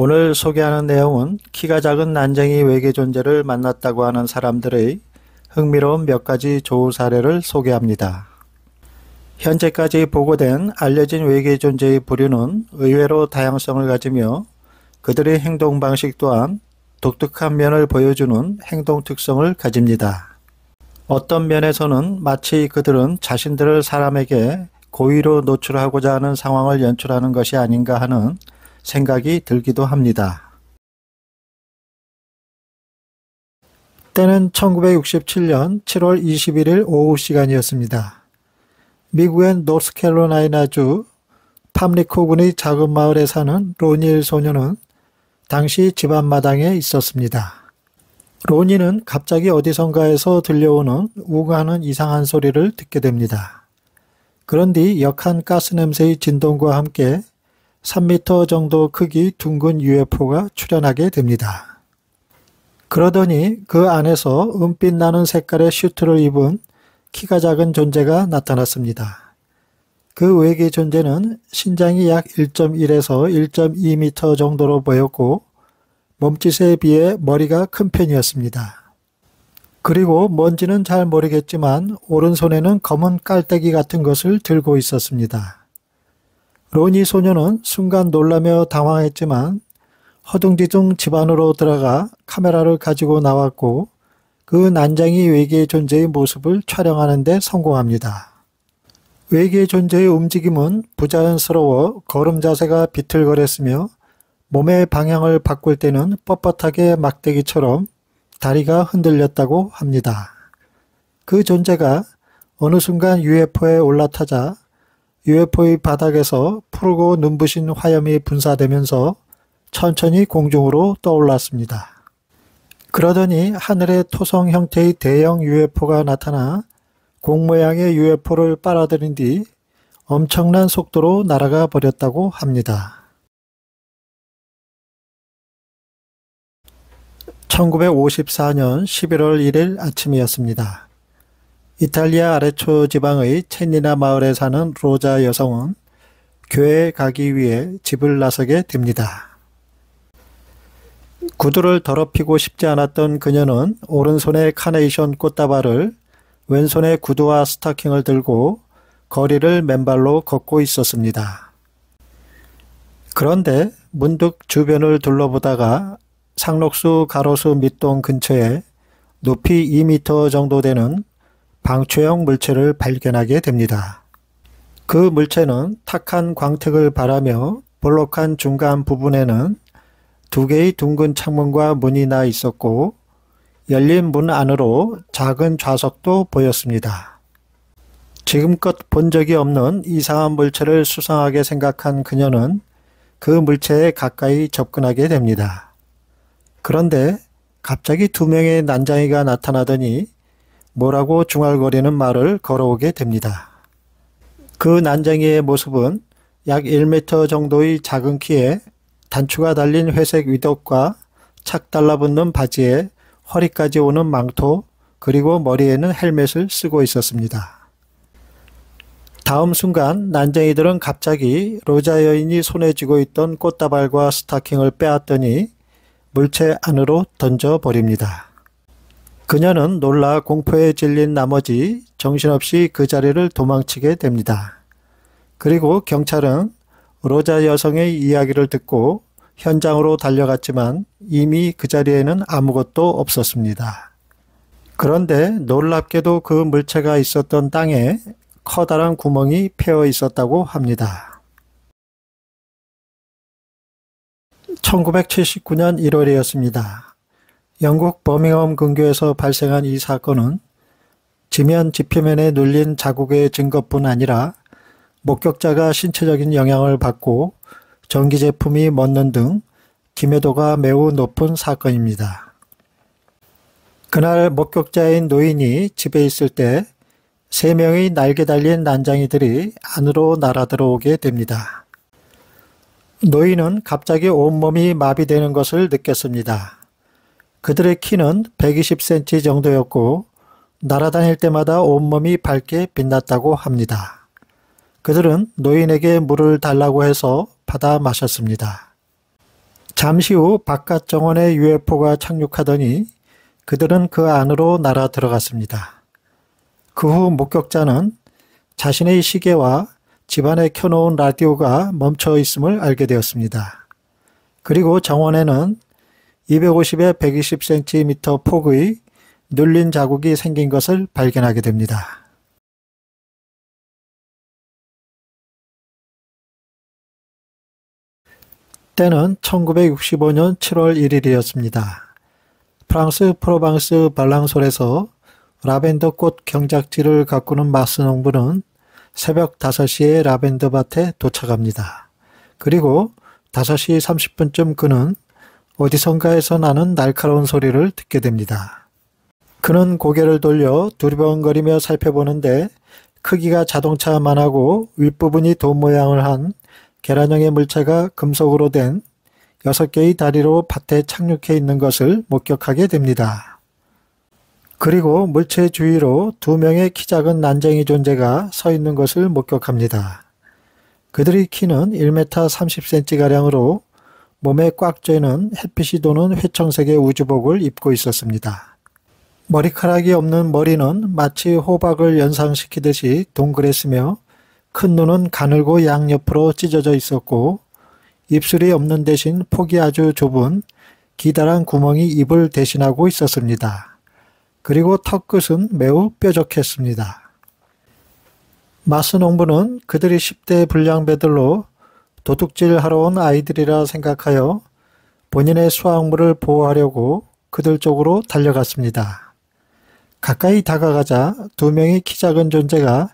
오늘 소개하는 내용은 키가 작은 난쟁이 외계 존재를 만났다고 하는 사람들의 흥미로운 몇 가지 조우 사례를 소개합니다. 현재까지 보고된 알려진 외계 존재의 부류는 의외로 다양성을 가지며 그들의 행동 방식 또한 독특한 면을 보여주는 행동 특성을 가집니다. 어떤 면에서는 마치 그들은 자신들을 사람에게 고의로 노출하고자 하는 상황을 연출하는 것이 아닌가 하는 생각이 들기도 합니다. 때는 1967년 7월 21일 오후 시간이었습니다. 미국의 노스캐롤라이나주 팜리코군의 작은 마을에 사는 로니일 소녀는 당시 집 앞마당에 있었습니다. 로니는 갑자기 어디선가에서 들려오는 우가하는 이상한 소리를 듣게 됩니다. 그런 뒤 역한 가스 냄새의 진동과 함께 3m 정도 크기 둥근 UFO가 출현하게 됩니다. 그러더니 그 안에서 은빛 나는 색깔의 슈트를 입은 키가 작은 존재가 나타났습니다. 그 외계 존재는 신장이 약 1.1에서 1.2m 정도로 보였고 몸짓에 비해 머리가 큰 편이었습니다. 그리고 뭔지는 잘 모르겠지만 오른손에는 검은 깔때기 같은 것을 들고 있었습니다. 로니 소녀는 순간 놀라며 당황했지만 허둥지둥 집 안으로 들어가 카메라를 가지고 나왔고 그 난쟁이 외계 존재의 모습을 촬영하는 데 성공합니다. 외계 존재의 움직임은 부자연스러워 걸음 자세가 비틀거렸으며 몸의 방향을 바꿀 때는 뻣뻣하게 막대기처럼 다리가 흔들렸다고 합니다. 그 존재가 어느 순간 UFO에 올라타자 UFO의 바닥에서 푸르고 눈부신 화염이 분사되면서 천천히 공중으로 떠올랐습니다. 그러더니 하늘에 토성 형태의 대형 UFO가 나타나 공 모양의 UFO를 빨아들인 뒤 엄청난 속도로 날아가 버렸다고 합니다. 1954년 11월 1일 아침이었습니다. 이탈리아 아레초 지방의 체니나 마을에 사는 로자 여성은 교회에 가기 위해 집을 나서게 됩니다. 구두를 더럽히고 싶지 않았던 그녀는 오른손에 카네이션 꽃다발을 왼손에 구두와 스타킹을 들고 거리를 맨발로 걷고 있었습니다. 그런데 문득 주변을 둘러보다가 상록수 가로수 밑동 근처에 높이 2m 정도 되는 방추형 물체를 발견하게 됩니다. 그 물체는 탁한 광택을 발하며 볼록한 중간 부분에는 두 개의 둥근 창문과 문이 나 있었고 열린 문 안으로 작은 좌석도 보였습니다. 지금껏 본 적이 없는 이상한 물체를 수상하게 생각한 그녀는 그 물체에 가까이 접근하게 됩니다. 그런데 갑자기 두 명의 난쟁이가 나타나더니 뭐라고 중얼거리는 말을 걸어오게 됩니다. 그 난쟁이의 모습은 약 1m 정도의 작은 키에 단추가 달린 회색 위독과 착 달라붙는 바지에 허리까지 오는 망토 그리고 머리에는 헬멧을 쓰고 있었습니다. 다음 순간 난쟁이들은 갑자기 로자 여인이 손에 쥐고 있던 꽃다발과 스타킹을 빼앗더니 물체 안으로 던져버립니다. 그녀는 놀라 공포에 질린 나머지 정신없이 그 자리를 도망치게 됩니다. 그리고 경찰은 로자 여성의 이야기를 듣고 현장으로 달려갔지만 이미 그 자리에는 아무것도 없었습니다. 그런데 놀랍게도 그 물체가 있었던 땅에 커다란 구멍이 패여 있었다고 합니다. 1979년 1월이었습니다. 영국 버밍엄 근교에서 발생한 이 사건은 지면 지표면에 눌린 자국의 증거뿐 아니라 목격자가 신체적인 영향을 받고 전기 제품이 멎는 등 기묘도가 매우 높은 사건입니다. 그날 목격자인 노인이 집에 있을 때 3명의 날개 달린 난쟁이들이 안으로 날아들어오게 됩니다. 노인은 갑자기 온몸이 마비되는 것을 느꼈습니다. 그들의 키는 120cm 정도였고 날아다닐 때마다 온몸이 밝게 빛났다고 합니다. 그들은 노인에게 물을 달라고 해서 받아 마셨습니다. 잠시 후 바깥 정원에 UFO가 착륙하더니 그들은 그 안으로 날아 들어갔습니다. 그 후 목격자는 자신의 시계와 집안에 켜놓은 라디오가 멈춰 있음을 알게 되었습니다. 그리고 정원에는 250에 120cm 폭의 눌린 자국이 생긴 것을 발견하게 됩니다. 때는 1965년 7월 1일이었습니다. 프랑스 프로방스 발랑솔에서 라벤더 꽃 경작지를 가꾸는 마스 농부는 새벽 5시에 라벤더 밭에 도착합니다. 그리고 5시 30분쯤 그는 어디선가에서 나는 날카로운 소리를 듣게 됩니다. 그는 고개를 돌려 두리번거리며 살펴보는데 크기가 자동차만하고 윗부분이 돔 모양을 한 계란형의 물체가 금속으로 된 6개의 다리로 밭에 착륙해 있는 것을 목격하게 됩니다. 그리고 물체 주위로 2명의 키 작은 난쟁이 존재가 서 있는 것을 목격합니다. 그들의 키는 1m 30cm가량으로 몸에 꽉 쬐는 햇빛이 도는 회청색의 우주복을 입고 있었습니다. 머리카락이 없는 머리는 마치 호박을 연상시키듯이 동그랬으며 큰 눈은 가늘고 양옆으로 찢어져 있었고 입술이 없는 대신 폭이 아주 좁은 기다란 구멍이 입을 대신하고 있었습니다. 그리고 턱끝은 매우 뾰족했습니다. 마스 농부는 그들이 10대 불량배들로 도둑질하러 온 아이들이라 생각하여 본인의 수확물을 보호하려고 그들 쪽으로 달려갔습니다. 가까이 다가가자 2명의 키 작은 존재가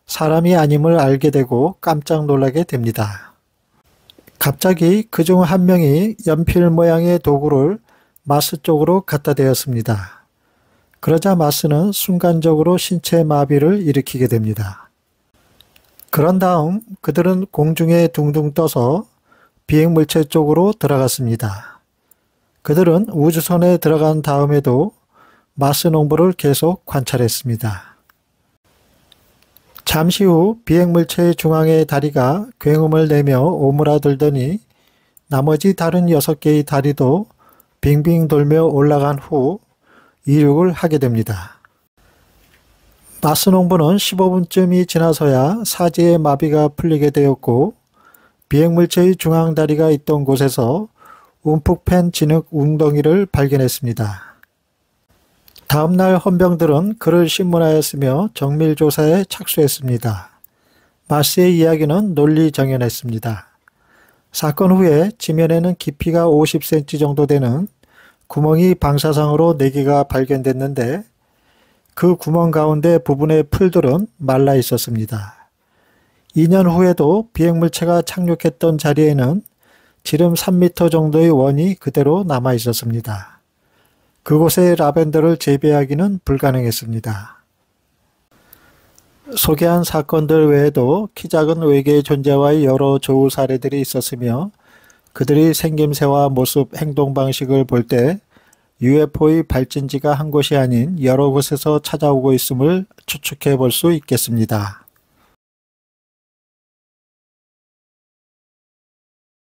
사람이 아님을 알게 되고 깜짝 놀라게 됩니다. 갑자기 그중 한 명이 연필 모양의 도구를 마스 쪽으로 갖다 대었습니다. 그러자 마스는 순간적으로 신체 마비를 일으키게 됩니다. 그런 다음 그들은 공중에 둥둥 떠서 비행물체 쪽으로 들어갔습니다. 그들은 우주선에 들어간 다음에도 마스 농부를 계속 관찰했습니다. 잠시 후 비행물체의 중앙의 다리가 굉음을 내며 오므라들더니 나머지 다른 6개의 다리도 빙빙 돌며 올라간 후 이륙을 하게 됩니다. 마스 농부는 15분쯤이 지나서야 사지의 마비가 풀리게 되었고 비행물체의 중앙 다리가 있던 곳에서 움푹 팬 진흙 웅덩이를 발견했습니다. 다음날 헌병들은 그를 신문하였으며 정밀조사에 착수했습니다. 마스의 이야기는 논리정연했습니다. 사건 후에 지면에는 깊이가 50cm 정도 되는 구멍이 방사상으로 4개가 발견됐는데 그 구멍 가운데 부분의 풀들은 말라 있었습니다. 2년 후에도 비행물체가 착륙했던 자리에는 지름 3m 정도의 원이 그대로 남아 있었습니다. 그곳에 라벤더를 재배하기는 불가능했습니다. 소개한 사건들 외에도 키 작은 외계의 존재와의 여러 조우 사례들이 있었으며 그들이 생김새와 모습, 행동 방식을 볼 때 UFO의 발진지가 한 곳이 아닌 여러 곳에서 찾아오고 있음을 추측해 볼 수 있겠습니다.